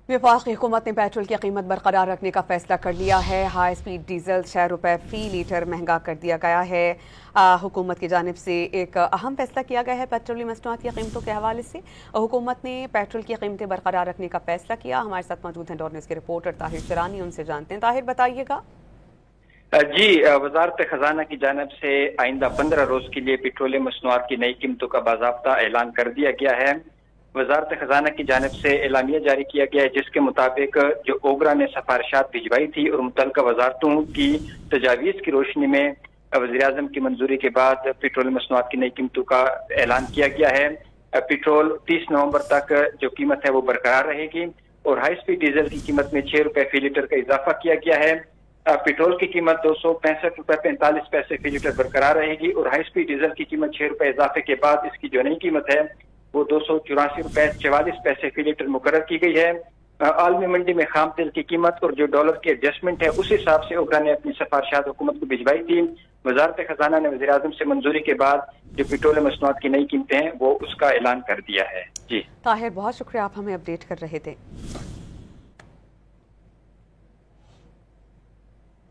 वफाकी हुकूमत ने पेट्रोल की कीमत बरकरार रखने का फैसला कर लिया है। हाई स्पीड डीजल 6 रुपये फ़ी लीटर महंगा कर दिया गया है। हुकूमत की जानिब से एक अहम फैसला किया गया है पेट्रोलियम मसनूआत की कीमतों के हवाले से। हुकूमत ने पेट्रोल की कीमतें बरकरार रखने का फैसला किया। हमारे साथ मौजूद हैं डॉट न्यूज़ के रिपोर्टर ताहिर शरानी, उनसे जानते हैं। ताहिर, बताइएगा। जी, वजारत खजाना की जानिब से आइंदा 15 रोज के लिए पेट्रोलियम मसनूआत की नई कीमतों का बाज़ाब्ता ऐलान कर दिया गया है। वजारत खजाना की जानिब से एलामिया जारी किया गया है, जिसके मुताबिक जो ओगरा ने सिफारिशात भिजवाई थी और मुतल्लिका वजारतों की तजावीज़ की रोशनी में वज़ीर-ए-आज़म की मंजूरी के बाद पेट्रोलियम मसनूआत की नई कीमतों का ऐलान किया गया है। पेट्रोल 30 नवंबर तक जो कीमत है वो बरकरार रहेगी और हाई स्पीड डीजल की कीमत में 6 रुपये फी लीटर का इजाफा किया गया है। पेट्रोल की कीमत 265 रुपये 45 पैसे फी लीटर बरकरार रहेगी और हाई स्पीड डीजल की कीमत 6 रुपये इजाफे के बाद इसकी जो नई कीमत है वो 284 रुपये 44 पैसे फी लीटर मुकर्रर की गई है। आलमी मंडी में खाम तेल की कीमत और जो डॉलर की एडजस्टमेंट है उस हिसाब से ओगरा ने अपनी सिफारिशात हुकूमत को भिजवाई थी। वजारत खजाना ने वज़ीर आज़म से मंजूरी के बाद जो पेट्रोलियम मसनूआत की नई कीमतें हैं वो उसका ऐलान कर दिया है। जी ताहिर, बहुत शुक्रिया, आप हमें अपडेट कर रहे थे।